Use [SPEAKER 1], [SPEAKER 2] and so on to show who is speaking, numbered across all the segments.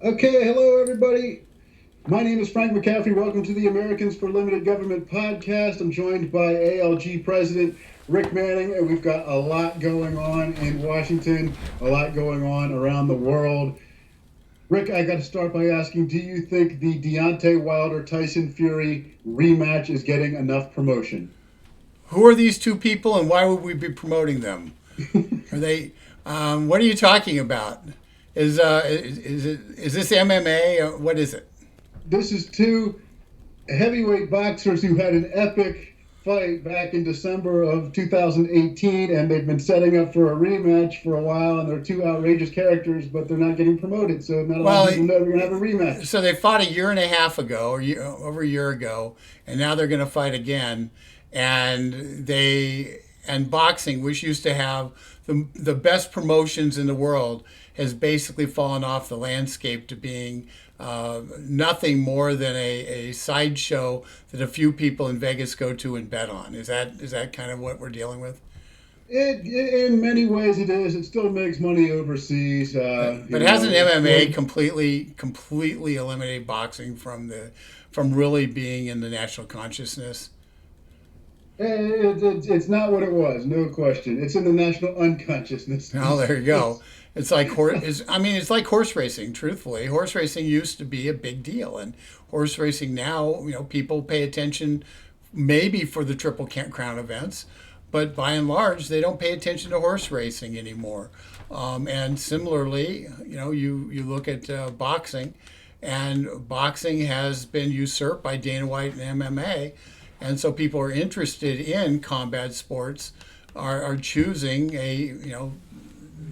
[SPEAKER 1] Okay, hello everybody. My name is Frank McCaffrey. Welcome to the Americans for Limited Government podcast. I'm joined by ALG President Rick Manning, and we've got a lot going on in Washington, a lot going on around the world. Rick, I got to start by asking, do you think the Deontay Wilder Tyson Fury rematch is getting enough promotion?
[SPEAKER 2] Who are these two people, and why would we be promoting them? Are they? What are you talking about? Is this MMA? Or what is it?
[SPEAKER 1] This is two heavyweight boxers who had an epic fight back in December of 2018, and they've been setting up for a rematch for a while. And they're two outrageous characters, but they're not getting promoted, so not a lot of
[SPEAKER 2] Well,
[SPEAKER 1] people know we're gonna have a rematch.
[SPEAKER 2] so they fought a year and a half ago, or over a year ago, and now they're going to fight again. And boxing, which used to have the best promotions in the world, has basically fallen off the landscape to being nothing more than a sideshow that a few people in Vegas go to and bet on. Is that kind of what we're dealing with?
[SPEAKER 1] In many ways, it is. It still makes money overseas.
[SPEAKER 2] But hasn't MMA completely eliminated boxing from really being in the national consciousness?
[SPEAKER 1] It's not what it was, no question. It's in the national unconsciousness.
[SPEAKER 2] Oh, there you go. It's like it's like horse racing. Truthfully, horse racing used to be a big deal, and horse racing now, people pay attention maybe for the Triple Crown events, but by and large, they don't pay attention to horse racing anymore. And similarly, you look at boxing, and boxing has been usurped by Dana White and MMA, and so people are interested in combat sports are choosing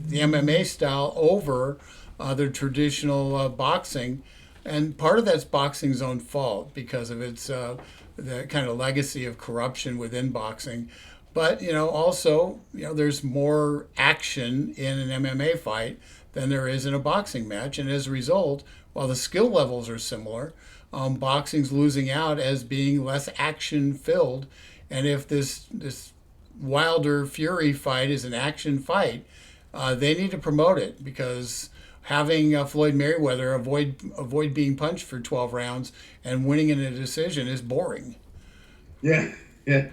[SPEAKER 2] the MMA style over the traditional boxing, and part of that's boxing's own fault because of its the kind of legacy of corruption within boxing. But also there's more action in an MMA fight than there is in a boxing match, and as a result, while the skill levels are similar, boxing's losing out as being less action filled. And if this Wilder Fury fight is an action fight, they need to promote it because having Floyd Mayweather avoid being punched for 12 rounds and winning in a decision is boring.
[SPEAKER 1] Yeah, yeah.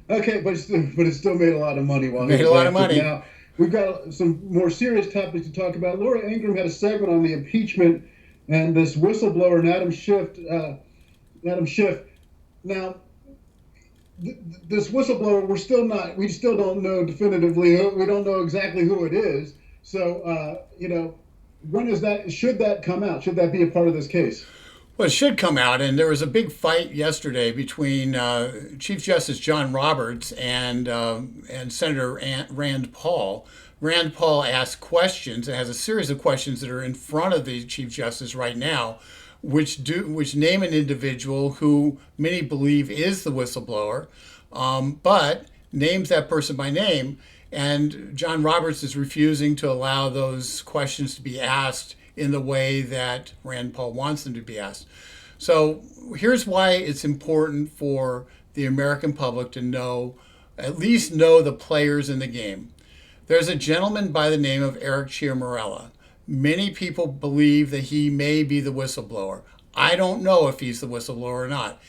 [SPEAKER 1] Okay, but it still made a lot of money while he
[SPEAKER 2] Made a
[SPEAKER 1] was
[SPEAKER 2] lot of
[SPEAKER 1] active.
[SPEAKER 2] money.
[SPEAKER 1] Now we've got some more serious topics to talk about. Laura Ingraham had a segment on the impeachment and this whistleblower and Adam Schiff. Adam Schiff. Now, this whistleblower, we still don't know definitively. We don't know exactly who it is. So, when is that? Should that come out? Should that be a part of this case?
[SPEAKER 2] Well, it should come out, and there was a big fight yesterday between Chief Justice John Roberts and Senator Rand Paul. Rand Paul asked questions. It has a series of questions that are in front of the Chief Justice right now, which name an individual who many believe is the whistleblower, but names that person by name. And John Roberts is refusing to allow those questions to be asked in the way that Rand Paul wants them to be asked. So here's why it's important for the American public to at least know the players in the game. There's a gentleman by the name of Eric Ciamarella. Many people believe that he may be the whistleblower. I don't know if he's the whistleblower or not.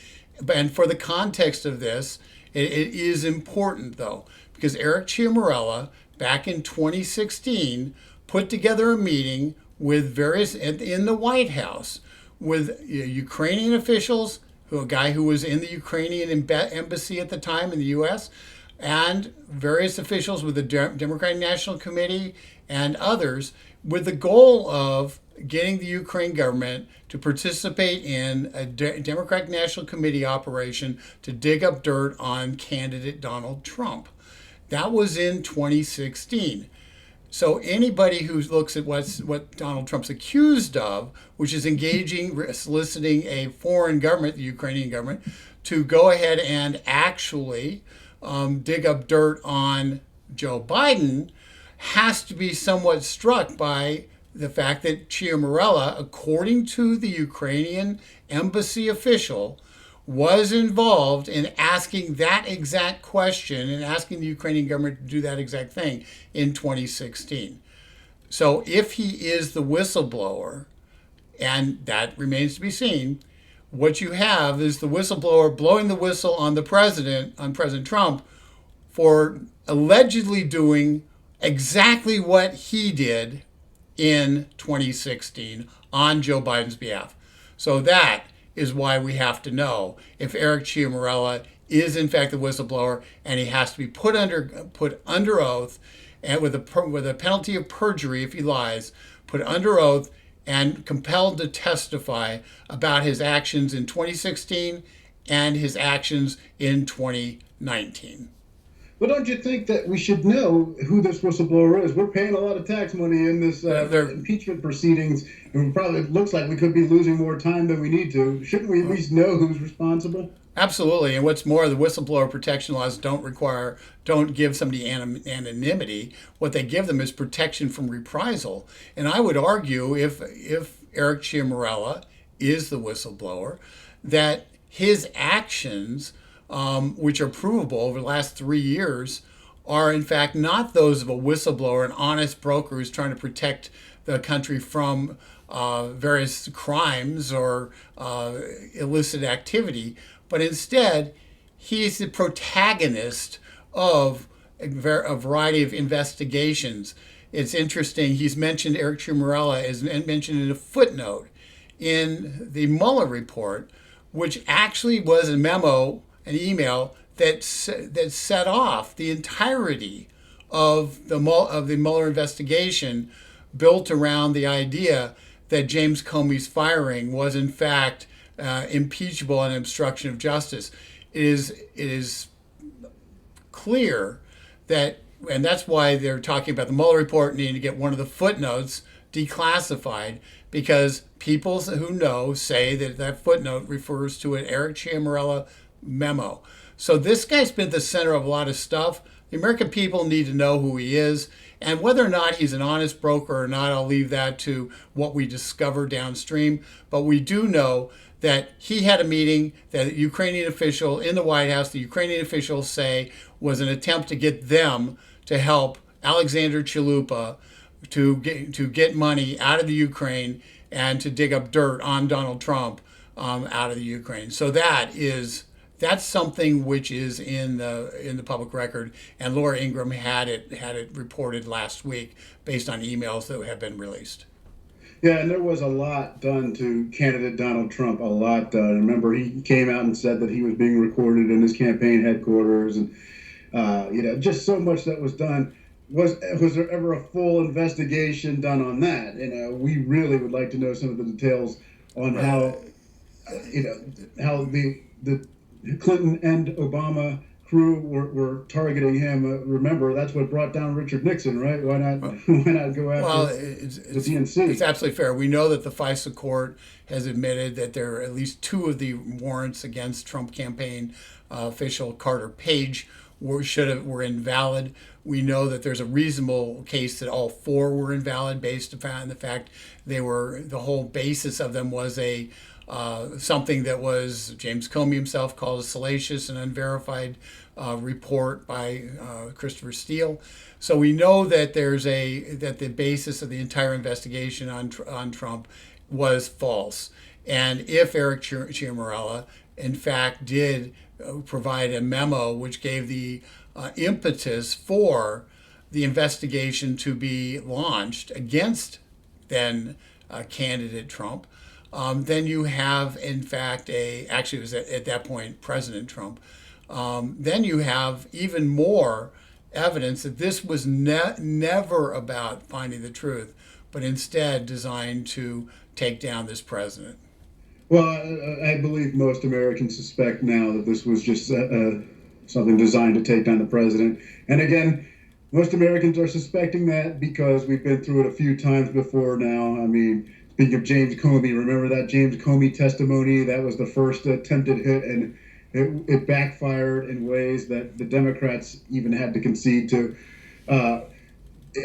[SPEAKER 2] And for the context of this, it is important though, because Eric Ciamarella, back in 2016, put together a meeting with various in the White House with Ukrainian officials, a guy who was in the Ukrainian embassy at the time in the U.S., and various officials with the Democratic National Committee and others, with the goal of getting the Ukraine government to participate in a Democratic National Committee operation to dig up dirt on candidate Donald Trump. That was in 2016. So anybody who looks at what Donald Trump's accused of, which is soliciting a foreign government, the Ukrainian government, to go ahead and actually dig up dirt on Joe Biden, has to be somewhat struck by the fact that Ciamarella, according to the Ukrainian embassy official, was involved in asking that exact question and asking the Ukrainian government to do that exact thing in 2016. So if he is the whistleblower, and that remains to be seen. What you have is the whistleblower blowing the whistle on the president, on President Trump, for allegedly doing exactly what he did in 2016 on Joe Biden's behalf. So that is why we have to know if Eric Ciamarella is in fact the whistleblower, and he has to be put under oath, and with a penalty of perjury if he lies, put under oath and compelled to testify about his actions in 2016 and his actions in 2019.
[SPEAKER 1] But don't you think that we should know who this whistleblower is? We're paying a lot of tax money in this impeachment proceedings, and it looks like we could be losing more time than we need to. Shouldn't we at least know who's responsible?
[SPEAKER 2] Absolutely, and what's more, the whistleblower protection laws don't give somebody anonymity. What they give them is protection from reprisal. And I would argue, if Eric Ciamarella is the whistleblower, that his actions, which are provable over the last 3 years, are in fact not those of a whistleblower, an honest broker who's trying to protect the country from various crimes or illicit activity, but instead he's the protagonist of a variety of investigations. It's interesting, he's mentioned, Eric Ciamarella is mentioned in a footnote in the Mueller report, which actually was a memo, an email that set off the entirety of the Mueller investigation, built around the idea that James Comey's firing was in fact impeachable and obstruction of justice. It is clear that, and that's why they're talking about the Mueller report needing to get one of the footnotes declassified, because people who know say that footnote refers to an Eric Ciamarella memo. So this guy's been at the center of a lot of stuff. The American people need to know who he is, and whether or not he's an honest broker or not, I'll leave that to what we discover downstream. But we do know that he had a meeting that a Ukrainian official in the White House, the Ukrainian officials say, was an attempt to get them to help Alexander Chalupa to get money out of the Ukraine and to dig up dirt on Donald Trump out of the Ukraine. So that's something which is in the public record, and Laura Ingraham had it reported last week based on emails that have been released.
[SPEAKER 1] Yeah, and there was a lot done to candidate Donald Trump, a lot done. I remember he came out and said that he was being recorded in his campaign headquarters, and just so much that was done. Was there ever a full investigation done on that? We really would like to know some of the details on how the Clinton and Obama crew were targeting him. Remember, that's what brought down Richard Nixon, right? Why not go after the DNC?
[SPEAKER 2] It's absolutely fair. We know that the FISA court has admitted that there are at least 2 of the warrants against Trump campaign official Carter Page were invalid. We know that there's a reasonable case that all 4 were invalid based upon the fact the whole basis of them was something that was James Comey himself called a salacious and unverified report by Christopher Steele. So we know that that the basis of the entire investigation on Trump was false. And if Eric Ciamarella in fact did provide a memo which gave the impetus for the investigation to be launched against then candidate Trump, then you have, in fact, actually it was at that point President Trump, then you have even more evidence that this was never about finding the truth, but instead designed to take down this president.
[SPEAKER 1] Well, I believe most Americans suspect now that this was just something designed to take down the president. And again, most Americans are suspecting that because we've been through it a few times before now. I mean, speaking of James Comey, remember that James Comey testimony? That was the first attempted hit, and it backfired in ways that the Democrats even had to concede to.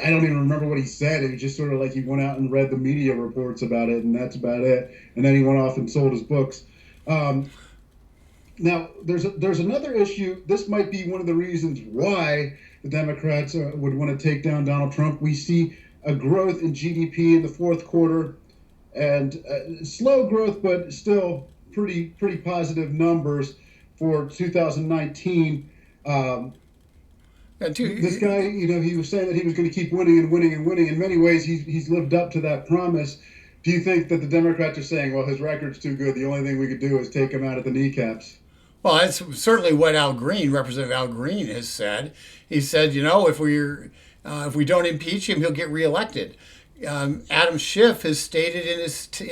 [SPEAKER 1] I don't even remember what he said. It was just sort of like he went out and read the media reports about it, and that's about it. And then he went off and sold his books. Now, there's another issue. This might be one of the reasons why the Democrats would want to take down Donald Trump. We see a growth in GDP in the fourth quarter and slow growth, but still pretty positive numbers for 2019. Um, this guy, he was saying that he was going to keep winning and winning and winning. In many ways, he's lived up to that promise. Do you think that the Democrats are saying, well, his record's too good, the only thing we could do is take him out at the kneecaps?
[SPEAKER 2] Well, that's certainly what Representative Al Green, has said. He said, if we don't impeach him, he'll get reelected. Adam Schiff has stated in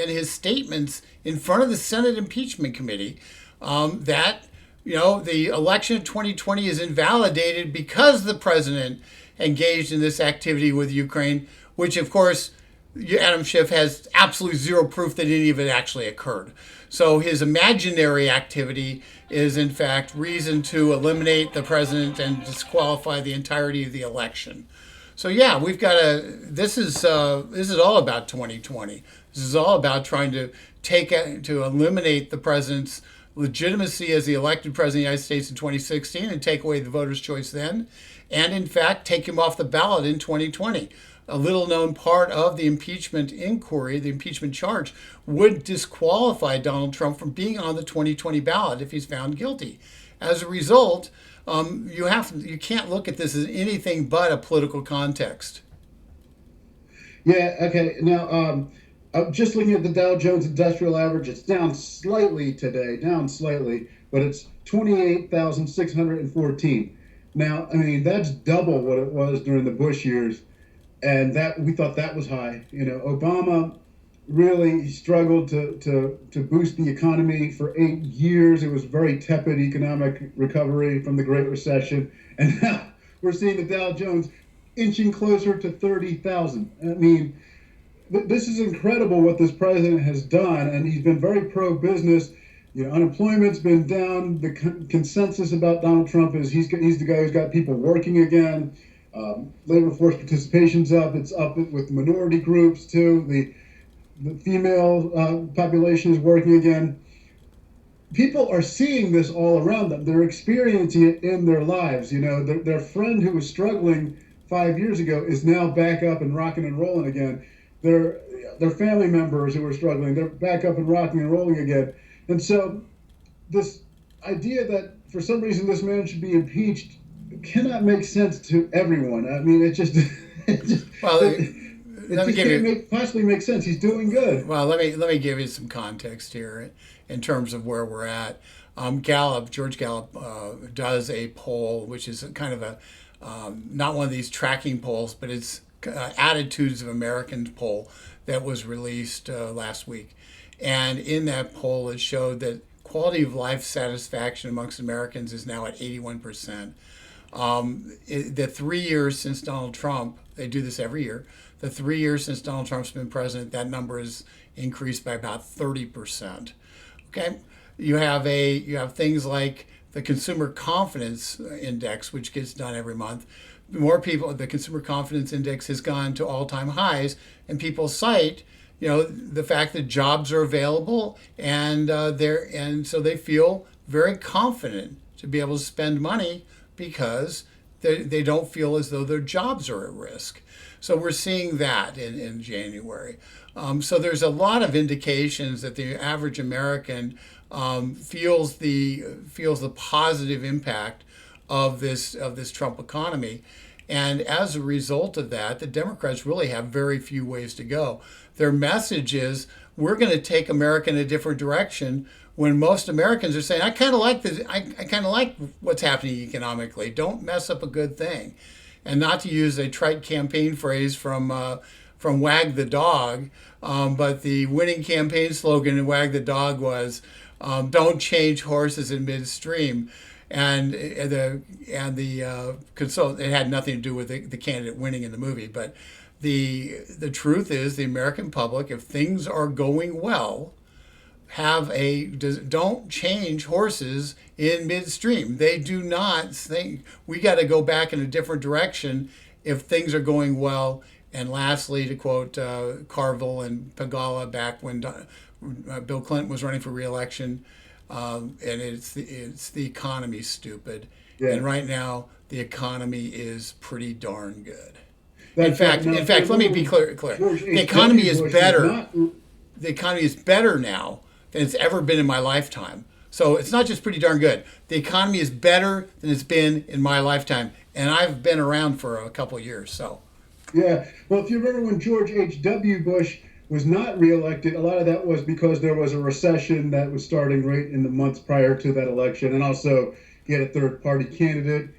[SPEAKER 2] his statements in front of the Senate Impeachment Committee that the election of 2020 is invalidated because the president engaged in this activity with Ukraine, which of course Adam Schiff has absolutely zero proof that any of it actually occurred. So his imaginary activity is in fact reason to eliminate the president and disqualify the entirety of the election. So yeah, we've got This is all about 2020. This is all about trying to eliminate the president's legitimacy as the elected president of the United States in 2016 and take away the voters' choice then, and in fact take him off the ballot in 2020. A little known part of the impeachment inquiry, the impeachment charge, would disqualify Donald Trump from being on the 2020 ballot if he's found guilty. As a result, you can't look at this as anything but a political context.
[SPEAKER 1] Yeah. Okay. Now, I'm just looking at the Dow Jones Industrial Average. It's down slightly today, but it's 28,614. Now, I mean, that's double what it was during the Bush years, and that we thought that was high. Obama really struggled to boost the economy for 8 years. It was very tepid economic recovery from the Great Recession, and now we're seeing the Dow Jones inching closer to 30,000. I mean, this is incredible what this president has done, and he's been very pro-business. Unemployment's been down. The consensus about Donald Trump is he's the guy who's got people working again. Labor force participation's up. It's up with minority groups too. The female population is working again. People are seeing this all around them. They're experiencing it in their lives. Their friend who was struggling 5 years ago is now back up and rocking and rolling again. Their family members who were struggling, they're back up and rocking and rolling again. And so this idea that for some reason this man should be impeached cannot make sense to everyone. I mean, it just can't possibly make sense. He's doing good.
[SPEAKER 2] Well, let me give you some context here in terms of where we're at. George Gallup does a poll, which is kind of a not one of these tracking polls, but it's Attitudes of Americans poll that was released last week. And in that poll, it showed that quality of life satisfaction amongst Americans is now at 81%. The 3 years since Donald Trump, they do this every year, the 3 years since Donald Trump's been president, that number has increased by about 30%. Okay, you have things like the Consumer Confidence Index, which gets done every month. The Consumer Confidence Index has gone to all-time highs, and people cite, the fact that jobs are available, and so they feel very confident to be able to spend money because they don't feel as though their jobs are at risk. So we're seeing that in January. So there's a lot of indications that the average American feels the positive impact of this Trump economy. And as a result of that, the Democrats really have very few ways to go. Their message is, we're going to take America in a different direction, when most Americans are saying, I kind of like this. I kind of like what's happening economically. Don't mess up a good thing. And not to use a trite campaign phrase from Wag the Dog, but the winning campaign slogan in Wag the Dog was, "Don't change horses in midstream." And the consultant, it had nothing to do with the candidate winning in the movie, but the truth is, the American public, if things are going well, don't change horses in midstream. They do not think we got to go back in a different direction if things are going well. And lastly, to quote Carville and Pagala back when Bill Clinton was running for re-election, and it's the economy, stupid. Yeah. And right now the economy is pretty darn good. In fact, let me be clear. The economy is better. the economy is better now than it's ever been in my lifetime. So it's not just pretty darn good. The economy is better than it's been in my lifetime. And I've been around for a couple of years, so.
[SPEAKER 1] Yeah. Well, if you remember when George H.W. Bush was not reelected, a lot of that was because there was a recession that was starting right in the months prior to that election. And also, he had a third-party candidate.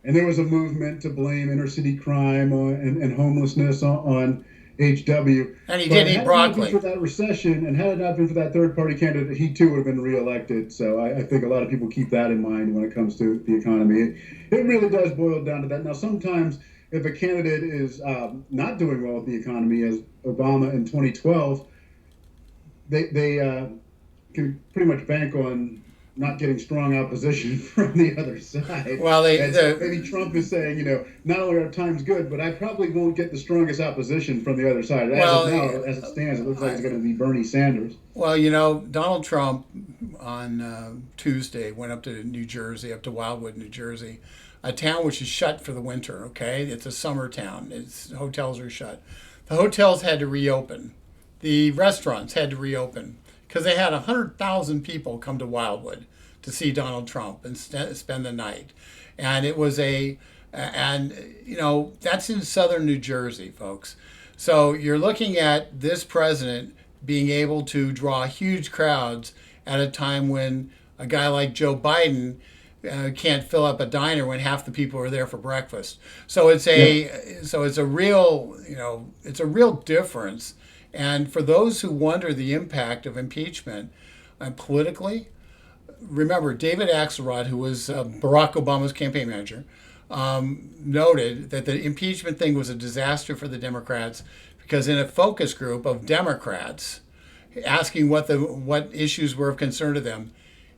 [SPEAKER 1] And there was a movement to blame inner city crime and homelessness on HW.
[SPEAKER 2] And he did eat broccoli.
[SPEAKER 1] Had it not been for that recession, and had it not been for that third-party candidate, he too would have been reelected. So I think a lot of people keep that in mind when it comes to the economy. It really does boil down to that. Now, sometimes if a candidate is not doing well with the economy, as Obama in 2012, they can pretty much bank on not getting strong opposition from the other side.
[SPEAKER 2] Well,
[SPEAKER 1] maybe Trump is saying, not only are times good, but I probably won't get the strongest opposition from the other side. As it stands, it looks like it's going to be Bernie Sanders.
[SPEAKER 2] Well, Donald Trump on Tuesday went up to New Jersey, up to Wildwood, New Jersey, a town which is shut for the winter, okay? It's a summer town. Hotels are shut. The hotels had to reopen. The restaurants had to reopen, because they had 100,000 people come to Wildwood to see Donald Trump and spend the night. And it was that's in southern New Jersey, folks. So you're looking at this president being able to draw huge crowds at a time when a guy like Joe Biden can't fill up a diner when half the people are there for breakfast. So it's a real difference. And for those who wonder the impact of impeachment politically, remember David Axelrod, who was Barack Obama's campaign manager, noted that the impeachment thing was a disaster for the Democrats because in a focus group of Democrats asking what issues were of concern to them,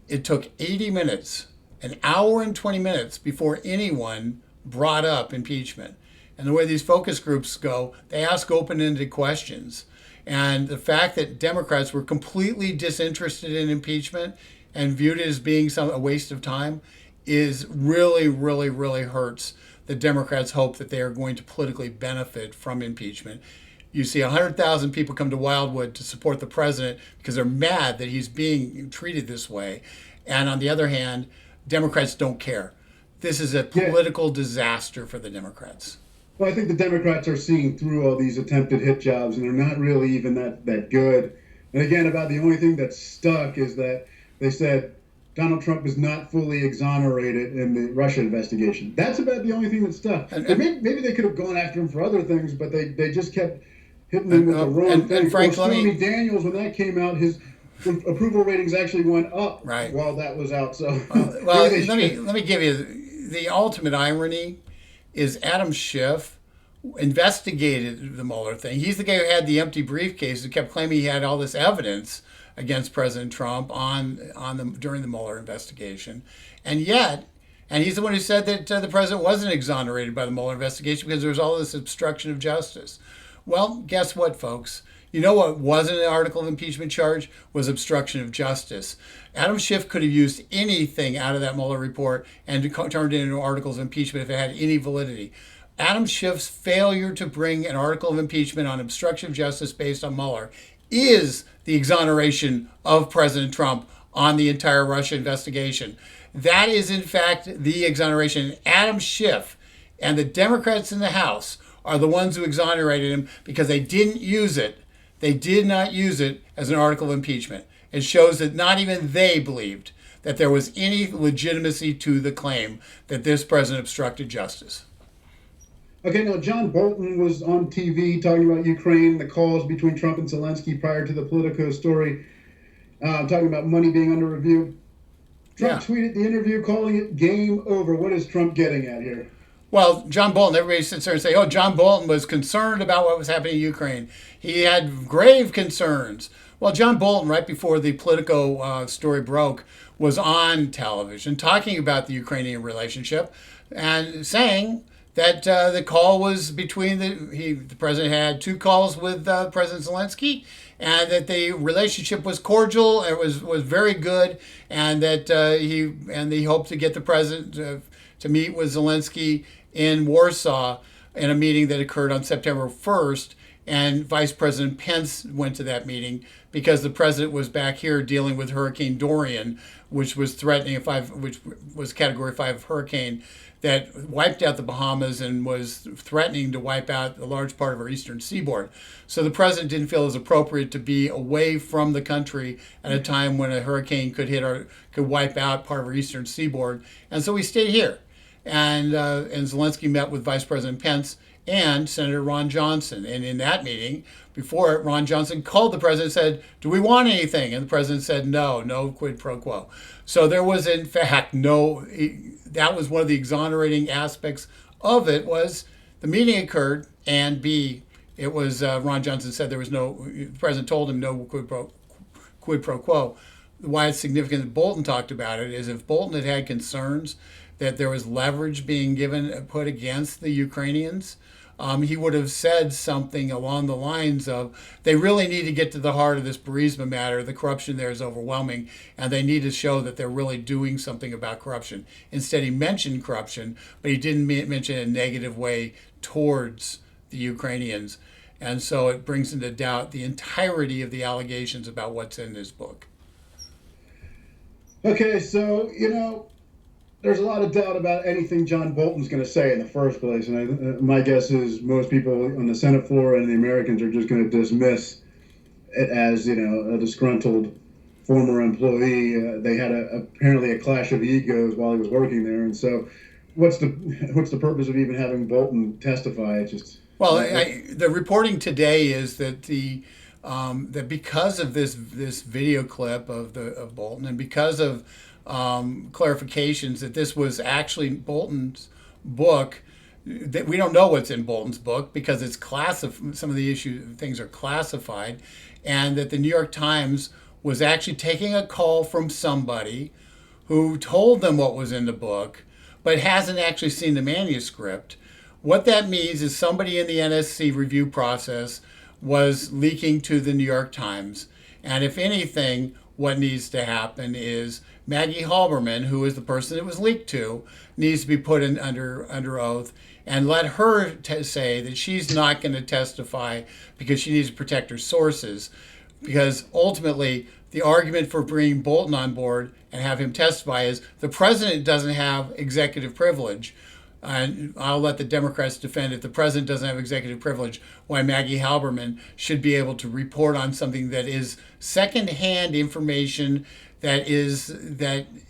[SPEAKER 2] it took 80 minutes, an hour and 20 minutes before anyone brought up impeachment. And the way these focus groups go, they ask open-ended questions. And the fact that Democrats were completely disinterested in impeachment and viewed it as being a waste of time is really, really, really hurts the Democrats' hope that they are going to politically benefit from impeachment. You see 100,000 people come to Wildwood to support the president because they're mad that he's being treated this way. And on the other hand, Democrats don't care. This is a political disaster for the Democrats.
[SPEAKER 1] Well, I think the Democrats are seeing through all these attempted hit jobs, and they're not really even that good. And again, about the only thing that's stuck is that they said Donald Trump is not fully exonerated in the Russia investigation. That's about the only thing that's stuck. Maybe they could have gone after him for other things, but they just kept hitting him with the wrong thing. Stormy Daniels, when that came out, his approval ratings actually went up while that was out. So,
[SPEAKER 2] let me give you the ultimate irony. Is Adam Schiff investigated the Mueller thing. He's the guy who had the empty briefcase who kept claiming he had all this evidence against President Trump during the Mueller investigation. And he's the one who said that the president wasn't exonerated by the Mueller investigation because there was all this obstruction of justice. Well, guess what, folks? You know what wasn't an article of impeachment charge? Was obstruction of justice. Adam Schiff could have used anything out of that Mueller report and turned it into articles of impeachment if it had any validity. Adam Schiff's failure to bring an article of impeachment on obstruction of justice based on Mueller is the exoneration of President Trump on the entire Russia investigation. That is, in fact, the exoneration. Adam Schiff and the Democrats in the House are the ones who exonerated him because they didn't use it. They did not use it as an article of impeachment. It shows that not even they believed that there was any legitimacy to the claim that this president obstructed justice.
[SPEAKER 1] Okay, now John Bolton was on TV talking about Ukraine, the calls between Trump and Zelensky prior to the Politico story, talking about money being under review. Trump tweeted the interview calling it game over. What is Trump getting at here?
[SPEAKER 2] Well, John Bolton, everybody sits there and say, John Bolton was concerned about what was happening in Ukraine. He had grave concerns. Well, John Bolton, right before the Politico story broke, was on television talking about the Ukrainian relationship and saying that the call was between the president had two calls with President Zelensky, and that the relationship was cordial, it was very good, and that he hoped to get the president to meet with Zelensky in Warsaw in a meeting that occurred on September 1st, and Vice President Pence went to that meeting because the president was back here dealing with Hurricane Dorian, which was threatening which was Category 5 hurricane that wiped out the Bahamas and was threatening to wipe out a large part of our eastern seaboard. So the president didn't feel it was appropriate to be away from the country at a time when a hurricane could wipe out part of our eastern seaboard, and so he stayed here. And Zelensky met with Vice President Pence and Senator Ron Johnson. And in that meeting, before it, Ron Johnson called the president and said, "Do we want anything?" And the president said, no quid pro quo. So there was, in fact, that was one of the exonerating aspects of it, was the meeting occurred, and B, it was, Ron Johnson said the president told him no quid pro quo. Why it's significant that Bolton talked about it is if Bolton had concerns that there was leverage being put against the Ukrainians, he would have said something along the lines of, they really need to get to the heart of this Burisma matter. The corruption there is overwhelming, and they need to show that they're really doing something about corruption. Instead, he mentioned corruption, but he didn't mention it in a negative way towards the Ukrainians. And so it brings into doubt the entirety of the allegations about what's in this book.
[SPEAKER 1] Okay, so, there's a lot of doubt about anything John Bolton's going to say in the first place. And my guess is most people on the Senate floor and the Americans are just going to dismiss it as, a disgruntled former employee. They had apparently a clash of egos while he was working there. And so what's the purpose of even having Bolton testify? It's just...
[SPEAKER 2] Well, the reporting today is that that because of this video clip of Bolton, and because of clarifications that this was actually Bolton's book, that we don't know what's in Bolton's book because it's some of the things are classified, and that the New York Times was actually taking a call from somebody who told them what was in the book, but hasn't actually seen the manuscript. What that means is somebody in the NSC review process was leaking to the New York Times. And if anything, what needs to happen is Maggie Halberman, who is the person it was leaked to, needs to be put under oath and let her say that she's not going to testify because she needs to protect her sources. Because ultimately, the argument for bringing Bolton on board and have him testify is the president doesn't have executive privilege. And I'll let the Democrats defend if the president doesn't have executive privilege, why Maggie Halberman should be able to report on something that is secondhand information that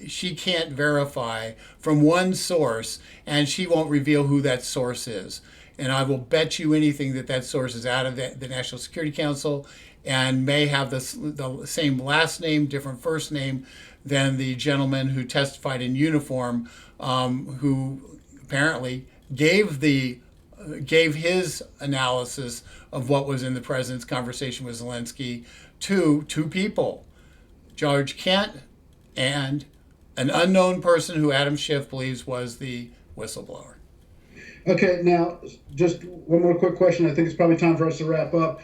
[SPEAKER 2] she can't verify from one source, and she won't reveal who that source is. And I will bet you anything that source is out of the National Security Council and may have the same last name, different first name than the gentleman who testified in uniform, who apparently gave his analysis of what was in the president's conversation with Zelensky to two people, George Kent and an unknown person who Adam Schiff believes was the whistleblower.
[SPEAKER 1] Okay, now just one more quick question. I think it's probably time for us to wrap up.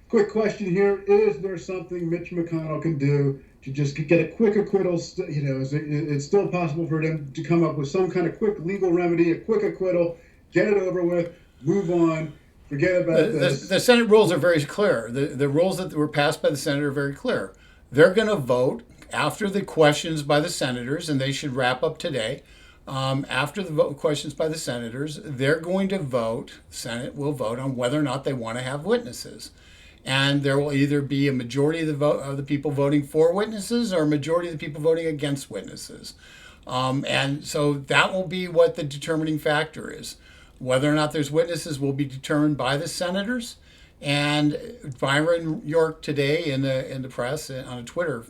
[SPEAKER 1] Quick question here: is there something Mitch McConnell can do to just get a quick acquittal? Is it's still possible for him to come up with some kind of quick legal remedy, a quick acquittal, get it over with, move on, forget about this?
[SPEAKER 2] The Senate rules are very clear. The rules that were passed by the Senate are very clear. They're going to vote after the questions by the senators, and they should wrap up today. After the questions by the senators, they're going to vote. The Senate will vote on whether or not they want to have witnesses. And there will either be a majority of the people voting for witnesses or a majority of the people voting against witnesses. And so that will be what the determining factor is. Whether or not there's witnesses will be determined by the senators. And Byron York today in the press, on a Twitter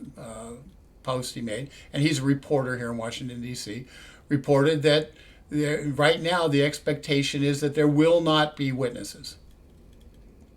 [SPEAKER 2] post he made, and he's a reporter here in Washington, D.C., reported that right now the expectation is that there will not be witnesses.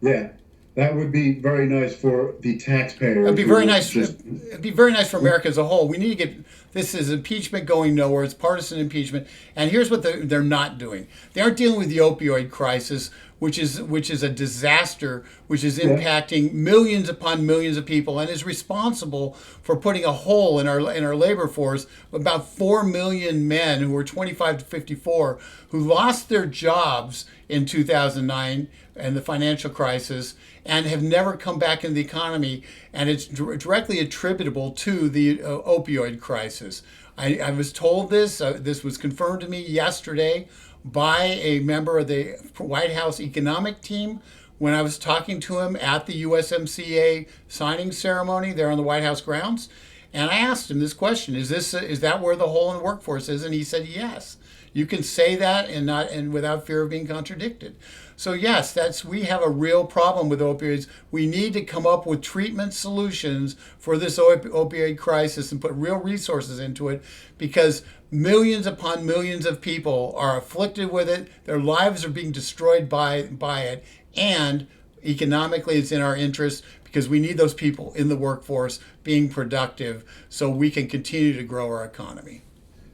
[SPEAKER 1] Yeah. That would be very nice for the taxpayer.
[SPEAKER 2] It'd be very nice. It'd be very nice for America as a whole. We need to get this is impeachment going nowhere. It's partisan impeachment. And here's what they're not doing. They aren't dealing with the opioid crisis, which is a disaster, which is
[SPEAKER 1] Yeah.
[SPEAKER 2] impacting millions upon millions of people, and is responsible for putting a hole in our labor force. About 4 million men who were 25 to 54 who lost their jobs in 2009 and the financial crisis, and have never come back in the economy, and it's directly attributable to the opioid crisis. I was told this. This was confirmed to me yesterday by a member of the White House economic team when I was talking to him at the USMCA signing ceremony there on the White House grounds. And I asked him this question: is that where the hole in the workforce is? And he said yes. You can say that and without fear of being contradicted. So yes, we have a real problem with opioids. We need to come up with treatment solutions for this opioid crisis and put real resources into it, because millions upon millions of people are afflicted with it. Their lives are being destroyed by it, and economically it's in our interest because we need those people in the workforce being productive so we can continue to grow our economy.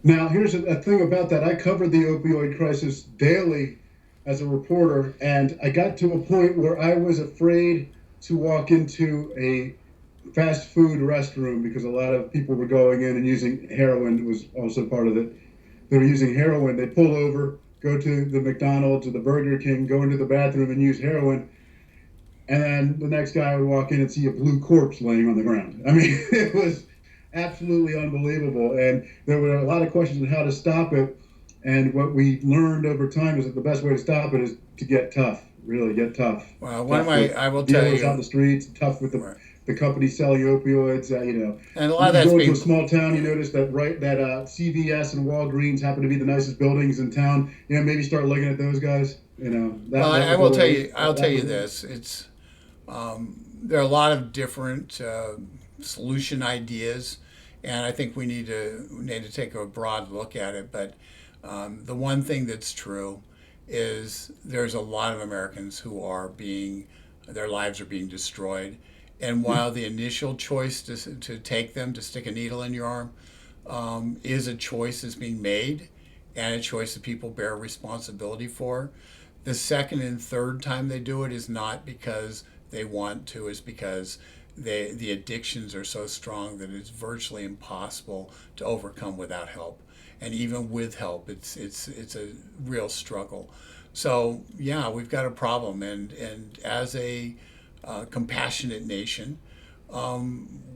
[SPEAKER 1] Now, here's a thing about that. I covered the opioid crisis daily as a reporter, and I got to a point where I was afraid to walk into a fast food restroom because a lot of people were going in and using heroin. Was also part of it. They were using heroin. They pull over, go to the McDonald's or the Burger King, go into the bathroom and use heroin, and then the next guy would walk in and see a blue corpse laying on the ground. I mean, it was absolutely unbelievable, and there were a lot of questions on how to stop it. And what we learned over time is that the best way to stop it is to get tough, really get tough.
[SPEAKER 2] Well, I will tell
[SPEAKER 1] dealers
[SPEAKER 2] you,
[SPEAKER 1] on the streets, tough with the companies selling opioids.
[SPEAKER 2] And a lot of that's
[SPEAKER 1] you go
[SPEAKER 2] being,
[SPEAKER 1] into a small town, you notice that CVS and Walgreens happen to be the nicest buildings in town. Maybe start looking at those guys.
[SPEAKER 2] I will tell you. I'll tell you this. It's there are a lot of different solution ideas, and I think we need to take a broad look at it. But the one thing that's true is there's a lot of Americans who their lives are being destroyed. And while the initial choice to take them, to stick a needle in your arm, is a choice that's being made and a choice that people bear responsibility for, the second and third time they do it is not because they want to, it's because the addictions are so strong that it's virtually impossible to overcome without help. And even with help, it's a real struggle. So yeah, we've got a problem, and as a compassionate nation,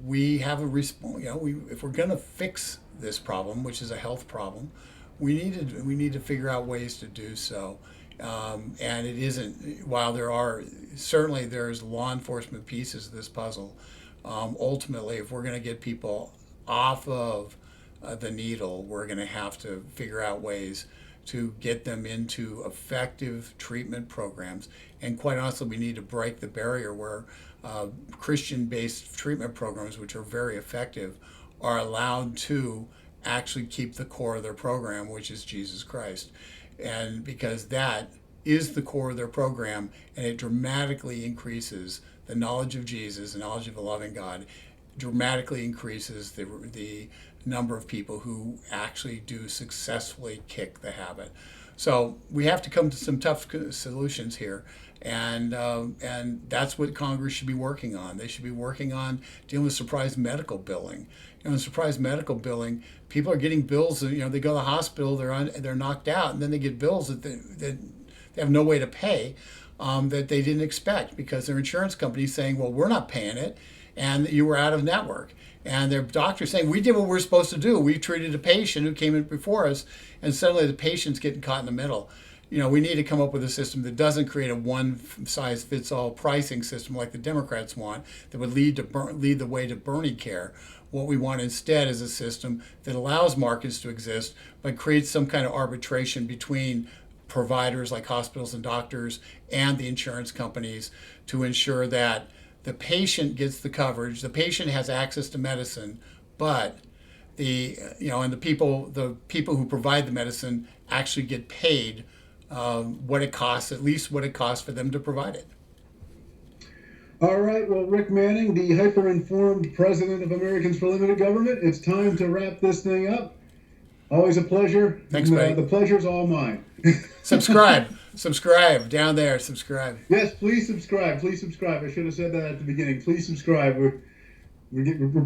[SPEAKER 2] we have a response. If we're going to fix this problem, which is a health problem, we need to figure out ways to do so. And it isn't. While there's law enforcement pieces of this puzzle, ultimately, if we're going to get people off of the needle, we're going to have to figure out ways to get them into effective treatment programs. And quite honestly, we need to break the barrier where Christian-based treatment programs, which are very effective, are allowed to actually keep the core of their program, which is Jesus Christ. And because that is the core of their program, and it dramatically increases the knowledge of Jesus, the knowledge of a loving God, dramatically increases the number of people who actually do successfully kick the habit. So we have to come to some tough solutions here, and that's what Congress should be working on. They should be working on dealing with surprise medical billing. Surprise medical billing, people are getting bills. They go to the hospital, they're knocked out, and then they get bills that they have no way to pay, that they didn't expect because their insurance company's saying, well, we're not paying it, and you were out of network. And their doctor's saying, we did what we're supposed to do. We treated a patient who came in before us, and suddenly the patient's getting caught in the middle. We need to come up with a system that doesn't create a one-size-fits-all pricing system like the Democrats want that would lead the way to Bernie care. What we want instead is a system that allows markets to exist, but creates some kind of arbitration between providers like hospitals and doctors and the insurance companies to ensure that the patient gets the coverage, the patient has access to medicine, but the people who provide the medicine actually get paid what it costs, at least what it costs for them to provide it.
[SPEAKER 1] All right, well, Rick Manning, the hyper-informed president of Americans for Limited Government, it's time to wrap this thing up. Always a pleasure.
[SPEAKER 2] Thanks, buddy.
[SPEAKER 1] The pleasure's all mine.
[SPEAKER 2] Subscribe. Subscribe down there. Subscribe.
[SPEAKER 1] Yes, please subscribe. Please subscribe. I should have said that at the beginning. Please subscribe. We're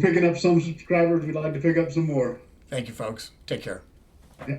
[SPEAKER 1] picking up some subscribers. We'd like to pick up some more.
[SPEAKER 2] Thank you, folks. Take care.
[SPEAKER 1] Yeah.